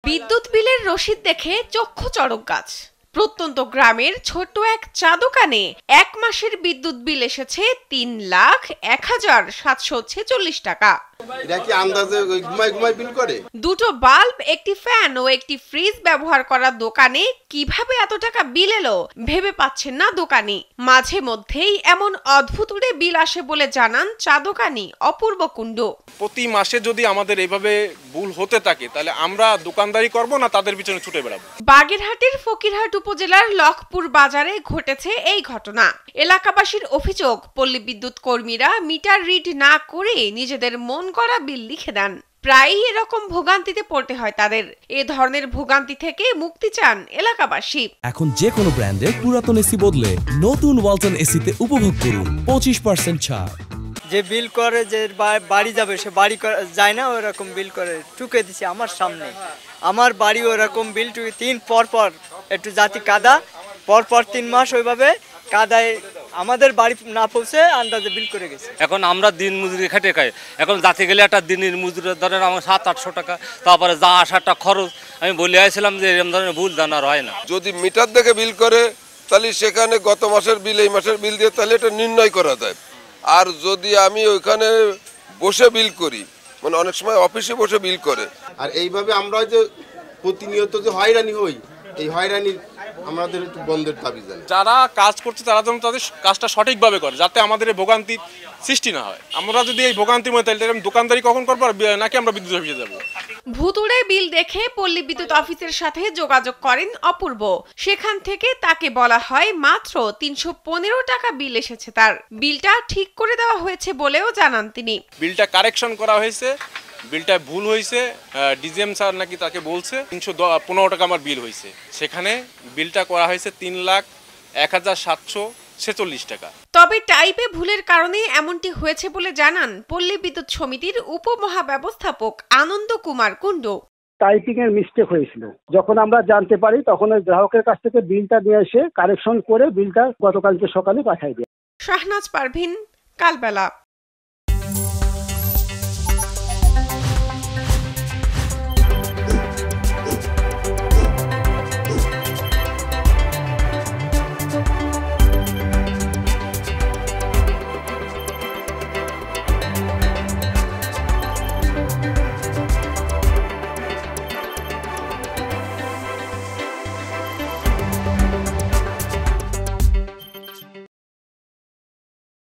বিদ্যুৎ বিলের রসিদ দেখে চক্ষু চড়ক গাছ। প্রত্যন্ত গ্রামের ছোট্ট এক চা দোকানে এক মাসের বিদ্যুৎ বিল এসেছে ৩,০১,৭৪৬ টাকা। এটা কি আন্দাজে ঘুমাই বিল করে? দুটো বাল্ব, একটি ফ্যান ও একটি ফ্রিজ ব্যবহার করা দোকানে কিভাবে এত টাকা বিল এলো ভেবে পাচ্ছেন না দোকানি। মাঝে মধ্যেই এমন অদ্ভুত বিল আসে বলে জানান চা দোকানি অপূর্ব কুণ্ডু। প্রতি মাসে যদি আমাদের এইভাবে ভুল হতে থাকে তাহলে আমরা দোকানদারি করব না তাদের পিছনে ছুটে বেড়াবো। বাগেরহাটের ফকিরহাট উপজেলার লখপুর বাজারে ঘটেছে এই ঘটনা। এলাকাবাসীর অভিযোগ, পল্লী বিদ্যুৎ কর্মীরা মিটার রিড না করে নিজেদের মন করা বিল লিখে দেন। প্রায়ই এরকম ভোগান্তিতে পড়তে হয় তাদের। এ ধরনের ভোগান্তি থেকে মুক্তি চান এলাকাবাসী। এখন যে কোনো ব্র্যান্ডের পুরাতন এসি বদলে নতুন ওয়ালটন এসিতে উপভোগ করুন 25% ছাড়। যে বিল করে, যে বাড়ি যাবে সে বাড়ি যায় না, ওরকম বিল করে টুকে দিছে আমার সামনে। আমার বাড়ি ওরকম বিল টুকে 3 পর একটু জাতি কাদা, পর 3 মাস ওইভাবে কাদায় আমাদের বাড়ি না পৌঁছে আন্দাজে বিল করে গেছে। এখন আমরা দিন মজুরি খেটে খাই, এখন যাতে গেলে একটা দিনের মজুরি ধরেন আমার 700-800 টাকা, তারপরে যা আসাটা খরচ। আমি বলে আসছিলাম যে এরকম ধরনের ভুল জানার হয় না। যদি মিটার দেখে বিল করে তাহলে সেখানে গত মাসের বিল এই মাসের বিল দিয়ে তাহলে এটা নির্ণয় করা যায়। আর যদি আমি ওইখানে বসে বিল করি, মানে অনেক সময় অফিসে বসে বিল করে, আর এইভাবে আমরা যে প্রতিনিয়ত যে হয়রানি হই, এই হয়রানি আমাদের একটু বন্ধের দাবি জানাই। যারা কাজ করছে তারা যেন তাদের কাজটা সঠিকভাবে করে, যাতে আমাদের এই ভোগান্তি সৃষ্টি না হয়। আমরা যদি এই ভোগান্তির মধ্যে তাহলে দোকানদারি কখন করবো, নাকি আমরা বিদ্যুৎ অফিসে যাবো? ভুতুড়ে বিল দেখে পল্লী বিদ্যুৎ অফিসের সাথে যোগাযোগ করেন অপূর্ব। সেখান থেকে তাকে বলা হয় মাত্র ৩১৫ টাকা বিল এসেছে তার। বিলটা ঠিক করে দেওয়া হয়েছে বলেও জানান তিনি। বিলটা কারেকশন করা হয়েছে, বিলটা ভুল হয়েছে। ডিজিএম স্যার নাকি তাকে বলছে ৩১৫ টাকা আমার বিল হয়েছে। সেখানে বিলটা করা হয়েছে ৩,০১,৭৪৬ টাকা। তবে টাইপে ভুলের কারণে এমনটি হয়েছে বলে জানান পল্লী বিদ্যুৎ সমিতির উপমহাব্যবস্থাপক আনন্দ কুমার কুণ্ডু। টাইপিং এর মিস্টেক হয়েছিল। যখন আমরা জানতে পারি তখন ওই গ্রাহকের কাছ থেকে বিলটা নিয়ে এসে কারেকশন করে বিলটা গতকালকে সকালে পাঠিয়ে দেয়। শাহনাজ পারভিন, কালবেলা।